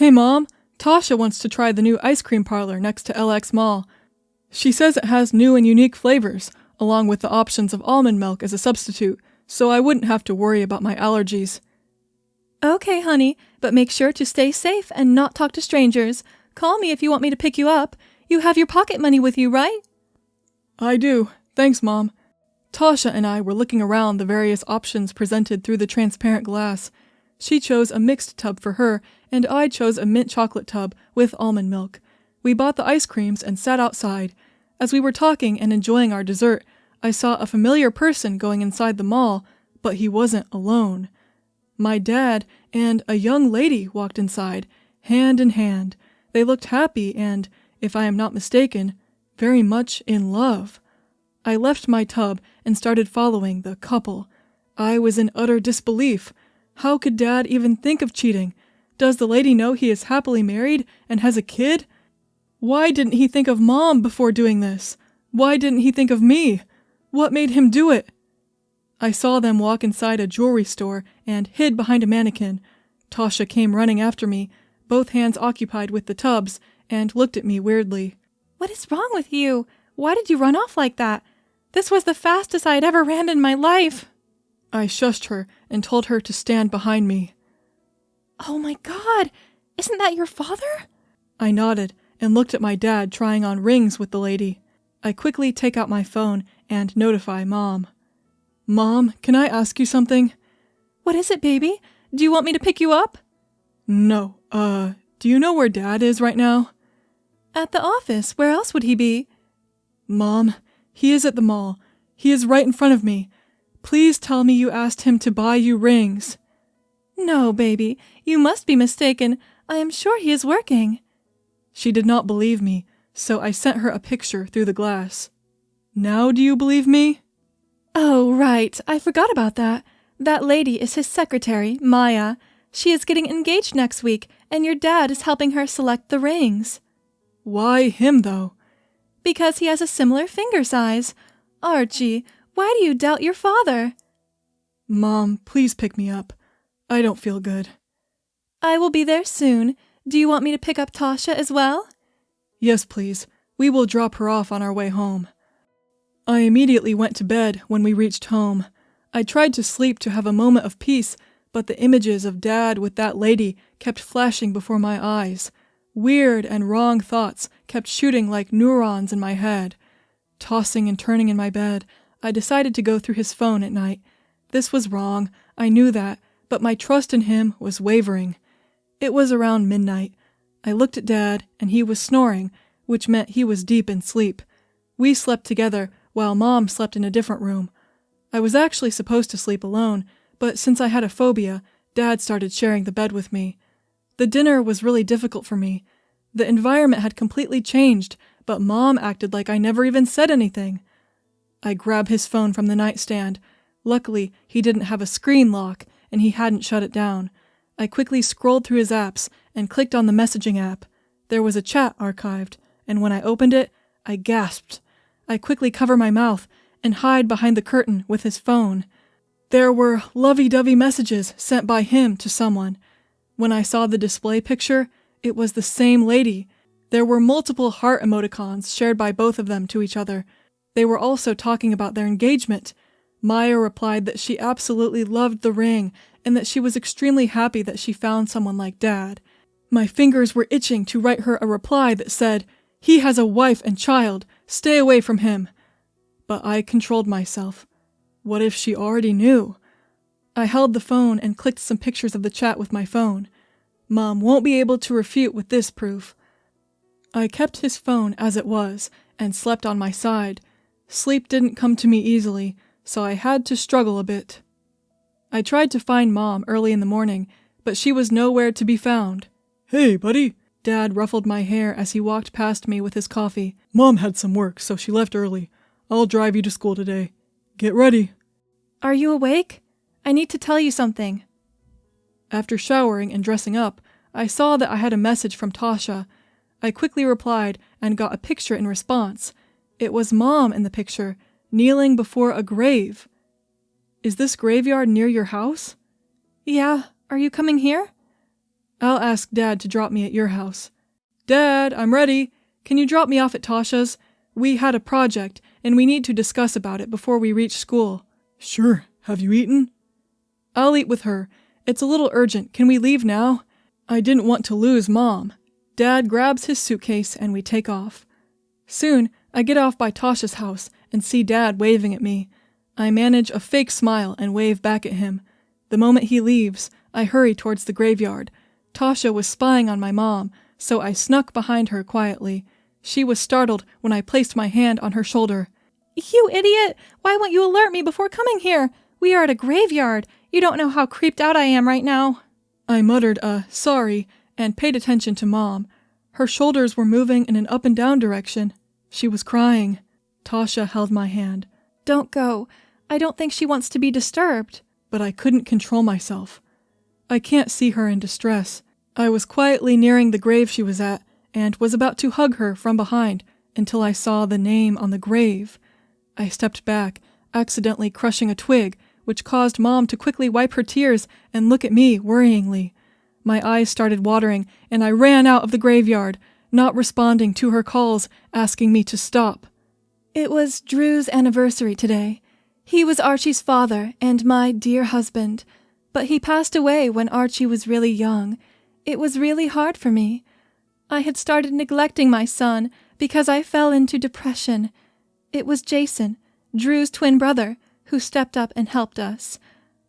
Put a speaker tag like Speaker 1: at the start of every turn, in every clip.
Speaker 1: Hey Mom, Tasha wants to try the new ice cream parlor next to LX Mall. She says it has new and unique flavors, along with the options of almond milk as a substitute, so I wouldn't have to worry about my allergies.
Speaker 2: Okay, honey, but make sure to stay safe and not talk to strangers. Call me if you want me to pick you up. You have your pocket money with you, right?
Speaker 1: I do. Thanks, Mom. Tasha and I were looking around the various options presented through the transparent glass. She chose a mixed tub for her, and I chose a mint chocolate tub with almond milk. We bought the ice creams and sat outside. As we were talking and enjoying our dessert, I saw a familiar person going inside the mall, but he wasn't alone. My dad and a young lady walked inside, hand in hand. They looked happy and, if I am not mistaken, very much in love. I left my tub and started following the couple. I was in utter disbelief. How could Dad even think of cheating? Does the lady know he is happily married and has a kid? Why didn't he think of Mom before doing this? Why didn't he think of me? What made him do it? I saw them walk inside a jewelry store and hid behind a mannequin. Tasha came running after me, both hands occupied with the tubs, and looked at me weirdly.
Speaker 2: What is wrong with you? Why did you run off like that? This was the fastest I had ever ran in my life.
Speaker 1: I shushed her and told her to stand behind me.
Speaker 2: Oh my God, isn't that your father?
Speaker 1: I nodded and looked at my dad trying on rings with the lady. I quickly take out my phone and notify Mom. Mom, can I ask you something?
Speaker 2: What is it, baby? Do you want me to pick you up?
Speaker 1: No, do you know where Dad is right now?
Speaker 2: At the office. Where else would he be?
Speaker 1: Mom, he is at the mall. He is right in front of me. Please tell me you asked him to buy you rings.
Speaker 2: No, baby. You must be mistaken. I am sure he is working.
Speaker 1: She did not believe me, so I sent her a picture through the glass. Now do you believe me?
Speaker 2: Oh, right. I forgot about that. That lady is his secretary, Maya. She is getting engaged next week, and your dad is helping her select the rings.
Speaker 1: Why him, though?
Speaker 2: Because he has a similar finger size. Archie, why do you doubt your father?
Speaker 1: Mom, please pick me up. I don't feel good.
Speaker 2: I will be there soon. Do you want me to pick up Tasha as well?
Speaker 1: Yes, please. We will drop her off on our way home. I immediately went to bed when we reached home. I tried to sleep to have a moment of peace, but the images of Dad with that lady kept flashing before my eyes. Weird and wrong thoughts kept shooting like neurons in my head. Tossing and turning in my bed, I decided to go through his phone at night. This was wrong, I knew that, but my trust in him was wavering. It was around midnight. I looked at Dad, and he was snoring, which meant he was deep in sleep. We slept together, while Mom slept in a different room. I was actually supposed to sleep alone, but since I had a phobia, Dad started sharing the bed with me. The dinner was really difficult for me. The environment had completely changed, but Mom acted like I never even said anything. I grabbed his phone from the nightstand. Luckily, he didn't have a screen lock, and he hadn't shut it down. I quickly scrolled through his apps and clicked on the messaging app. There was a chat archived, and when I opened it, I gasped. I quickly cover my mouth and hide behind the curtain with his phone. There were lovey-dovey messages sent by him to someone. When I saw the display picture, it was the same lady. There were multiple heart emoticons shared by both of them to each other. They were also talking about their engagement. Maya replied that she absolutely loved the ring and that she was extremely happy that she found someone like Dad. My fingers were itching to write her a reply that said, "He has a wife and child. Stay away from him." But I controlled myself. What if she already knew? I held the phone and clicked some pictures of the chat with my phone. Mom won't be able to refute with this proof. I kept his phone as it was and slept on my side. Sleep didn't come to me easily, so I had to struggle a bit. I tried to find Mom early in the morning, but she was nowhere to be found. "Hey, buddy." Dad ruffled my hair as he walked past me with his coffee. "Mom had some work, so she left early. I'll drive you to school today. Get ready."
Speaker 2: Are you awake? I need to tell you something.
Speaker 1: After showering and dressing up, I saw that I had a message from Tasha. I quickly replied and got a picture in response. It was Mom in the picture, kneeling before a grave. Is this graveyard near your house?
Speaker 2: Yeah, are you coming here?
Speaker 1: I'll ask Dad to drop me at your house. Dad, I'm ready. Can you drop me off at Tasha's? We had a project, and we need to discuss about it before we reach school. Sure. Have you eaten? I'll eat with her. It's a little urgent. Can we leave now? I didn't want to lose Mom. Dad grabs his suitcase and we take off. Soon, I get off by Tasha's house and see Dad waving at me. I manage a fake smile and wave back at him. The moment he leaves, I hurry towards the graveyard. Tasha was spying on my mom, so I snuck behind her quietly. She was startled when I placed my hand on her shoulder.
Speaker 2: You idiot! Why won't you alert me before coming here? We are at a graveyard. You don't know how creeped out I am right now.
Speaker 1: I muttered sorry, and paid attention to Mom. Her shoulders were moving in an up and down direction. She was crying. Tasha held my hand.
Speaker 2: Don't go. I don't think she wants to be disturbed.
Speaker 1: But I couldn't control myself. I can't see her in distress. I was quietly nearing the grave she was at, and was about to hug her from behind until I saw the name on the grave. I stepped back, accidentally crushing a twig, which caused Mom to quickly wipe her tears and look at me worryingly. My eyes started watering, and I ran out of the graveyard, not responding to her calls, asking me to stop.
Speaker 2: It was Drew's anniversary today. He was Archie's father and my dear husband, but he passed away when Archie was really young. It was really hard for me. I had started neglecting my son because I fell into depression. It was Jason, Drew's twin brother, who stepped up and helped us.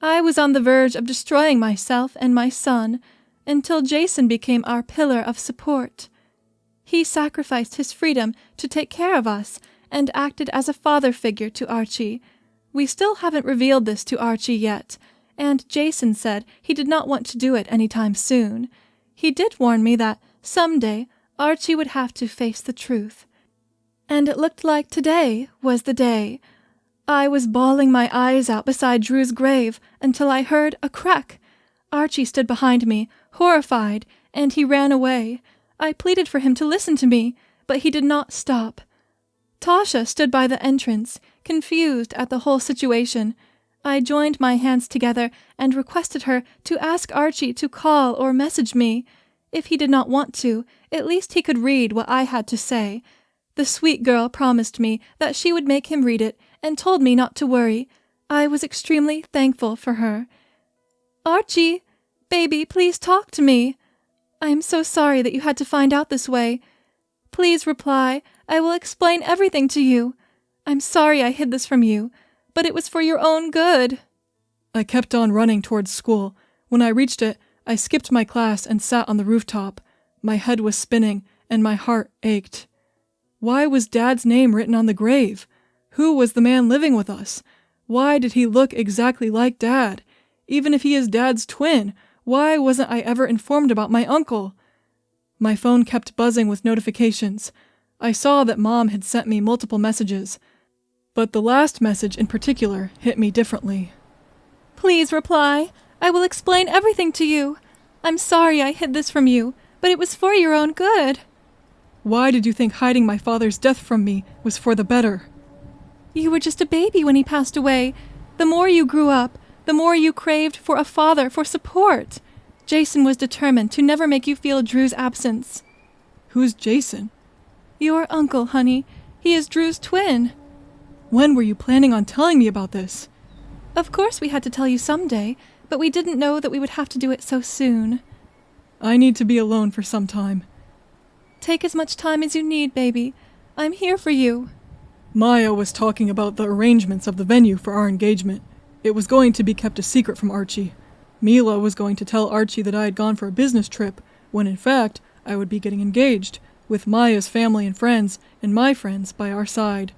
Speaker 2: I was on the verge of destroying myself and my son until Jason became our pillar of support. He sacrificed his freedom to take care of us and acted as a father figure to Archie. We still haven't revealed this to Archie yet, and Jason said he did not want to do it anytime soon. He did warn me that someday Archie would have to face the truth. And it looked like today was the day. I was bawling my eyes out beside Drew's grave until I heard a crack. Archie stood behind me, horrified, and he ran away. I pleaded for him to listen to me, but he did not stop. Tasha stood by the entrance, confused at the whole situation. I joined my hands together and requested her to ask Archie to call or message me. If he did not want to, at least he could read what I had to say. The sweet girl promised me that she would make him read it and told me not to worry. I was extremely thankful for her. Archie, baby, please talk to me. I am so sorry that you had to find out this way. Please reply. I will explain everything to you. I'm sorry I hid this from you, but it was for your own good.
Speaker 1: I kept on running towards school. When I reached it, I skipped my class and sat on the rooftop. My head was spinning, and my heart ached. Why was Dad's name written on the grave? Who was the man living with us? Why did he look exactly like Dad? Even if he is Dad's twin, why wasn't I ever informed about my uncle? My phone kept buzzing with notifications. I saw that Mom had sent me multiple messages, but the last message in particular hit me differently.
Speaker 2: Please reply. I will explain everything to you. I'm sorry I hid this from you, but it was for your own good.
Speaker 1: Why did you think hiding my father's death from me was for the better?
Speaker 2: You were just a baby when he passed away. The more you grew up, the more you craved for a father, for support. Jason was determined to never make you feel Drew's absence.
Speaker 1: Who's Jason?
Speaker 2: Your uncle, honey. He is Drew's twin.
Speaker 1: When were you planning on telling me about this?
Speaker 2: Of course we had to tell you someday, but we didn't know that we would have to do it so soon.
Speaker 1: I need to be alone for some time.
Speaker 2: Take as much time as you need, baby. I'm here for you.
Speaker 1: Maya was talking about the arrangements of the venue for our engagement. It was going to be kept a secret from Archie. Mila was going to tell Archie that I had gone for a business trip, when in fact I would be getting engaged, with Maya's family and friends, and my friends by our side.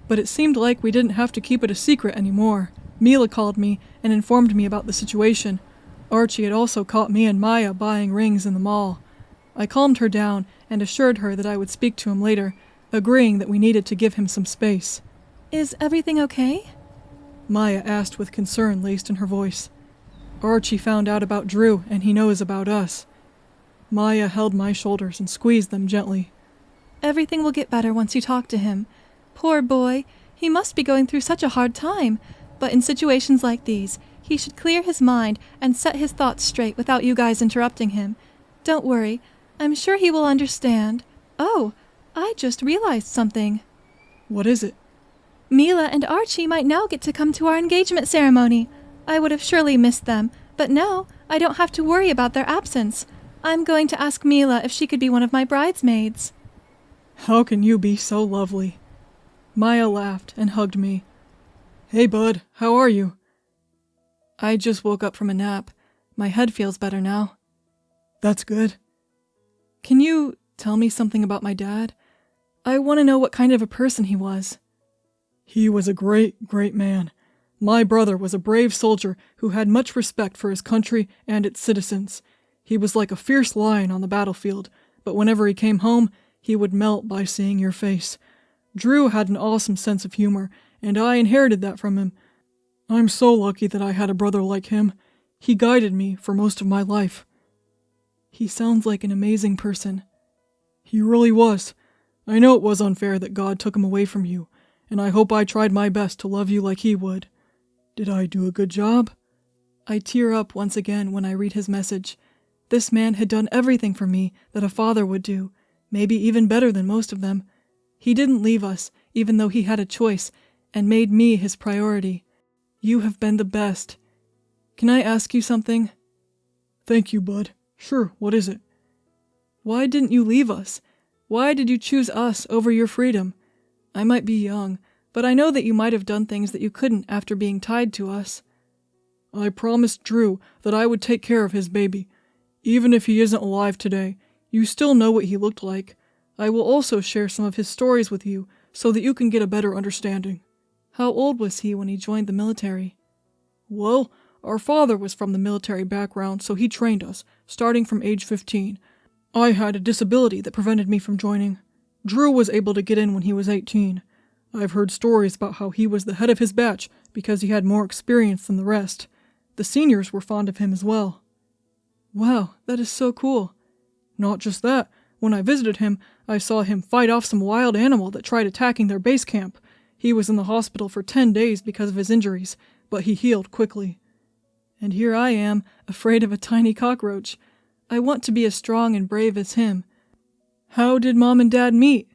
Speaker 1: But it seemed like we didn't have to keep it a secret anymore. Mila called me and informed me about the situation. Archie had also caught me and Maya buying rings in the mall. I calmed her down and assured her that I would speak to him later, agreeing that we needed to give him some space.
Speaker 2: Is everything okay?
Speaker 1: Maya asked with concern laced in her voice. Archie found out about Drew, and he knows about us. Maya held my shoulders and squeezed them gently.
Speaker 2: Everything will get better once you talk to him. Poor boy, he must be going through such a hard time, but in situations like these, he should clear his mind and set his thoughts straight without you guys interrupting him. Don't worry. I'm sure he will understand. Oh, I just realized something.
Speaker 1: What is it?
Speaker 2: Mila and Archie might now get to come to our engagement ceremony. I would have surely missed them, but now I don't have to worry about their absence. I'm going to ask Mila if she could be one of my bridesmaids.
Speaker 1: How can you be so lovely? Maya laughed and hugged me. Hey, bud, how are you? I just woke up from a nap. My head feels better now. That's good. Can you tell me something about my dad? I want to know what kind of a person he was. He was a great, great man. My brother was a brave soldier who had much respect for his country and its citizens. He was like a fierce lion on the battlefield, but whenever he came home, he would melt by seeing your face. Drew had an awesome sense of humor, and I inherited that from him. I'm so lucky that I had a brother like him. He guided me for most of my life. He sounds like an amazing person. He really was. I know it was unfair that God took him away from you, and I hope I tried my best to love you like he would. Did I do a good job? I tear up once again when I read his message. This man had done everything for me that a father would do, maybe even better than most of them. He didn't leave us, even though he had a choice, and made me his priority. You have been the best. Can I ask you something? Thank you, bud. Sure, what is it? Why didn't you leave us? Why did you choose us over your freedom? I might be young, but I know that you might have done things that you couldn't after being tied to us. I promised Drew that I would take care of his baby. Even if he isn't alive today, you still know what he looked like. I will also share some of his stories with you so that you can get a better understanding. How old was he when he joined the military? Well, our father was from the military background, so he trained us, starting from age 15. I had a disability that prevented me from joining. Drew was able to get in when he was 18. I've heard stories about how he was the head of his batch because he had more experience than the rest. The seniors were fond of him as well. Wow, that is so cool. Not just that. When I visited him, I saw him fight off some wild animal that tried attacking their base camp. He was in the hospital for 10 days because of his injuries, but he healed quickly. And here I am, afraid of a tiny cockroach. I want to be as strong and brave as him. How did Mom and Dad meet?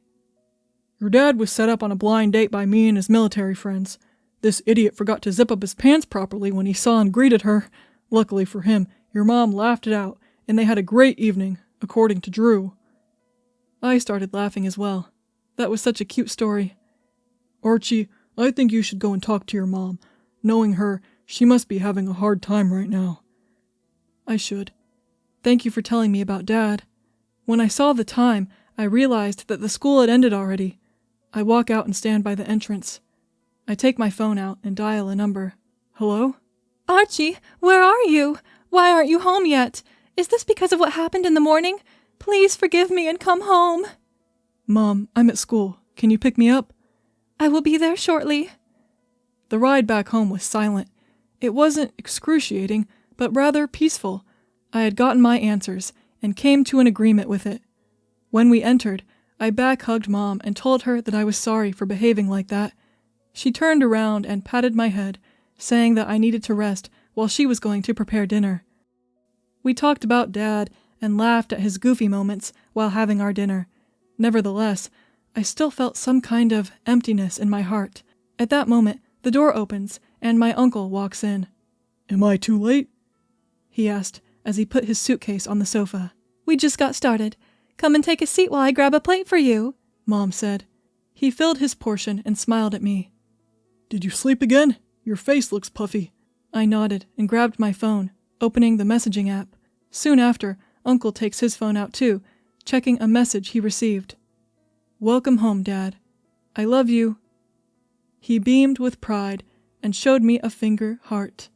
Speaker 1: Your dad was set up on a blind date by me and his military friends. This idiot forgot to zip up his pants properly when he saw and greeted her. Luckily for him, your mom laughed it out, and they had a great evening, according to Drew. I started laughing as well. That was such a cute story. Archie, I think you should go and talk to your mom. Knowing her, she must be having a hard time right now. I should. Thank you for telling me about Dad. When I saw the time, I realized that the school had ended already. I walk out and stand by the entrance. I take my phone out and dial a number. Hello?
Speaker 2: Archie, where are you? Why aren't you home yet? Is this because of what happened in the morning? Please forgive me and come home.
Speaker 1: Mom, I'm at school. Can you pick me up?
Speaker 2: I will be there shortly.
Speaker 1: The ride back home was silent. It wasn't excruciating, but rather peaceful. I had gotten my answers and came to an agreement with it. When we entered, I back-hugged Mom and told her that I was sorry for behaving like that. She turned around and patted my head, saying that I needed to rest while she was going to prepare dinner. We talked about Dad and laughed at his goofy moments while having our dinner. Nevertheless, I still felt some kind of emptiness in my heart. At that moment, the door opens and my uncle walks in. Am I too late? He asked as he put his suitcase on the sofa.
Speaker 2: We just got started. Come and take a seat while I grab a plate for you,
Speaker 1: Mom said. He filled his portion and smiled at me. Did you sleep again? Your face looks puffy. I nodded and grabbed my phone, opening the messaging app. Soon after, Uncle takes his phone out too, checking a message he received. Welcome home, Dad. I love you. He beamed with pride and showed me a finger heart.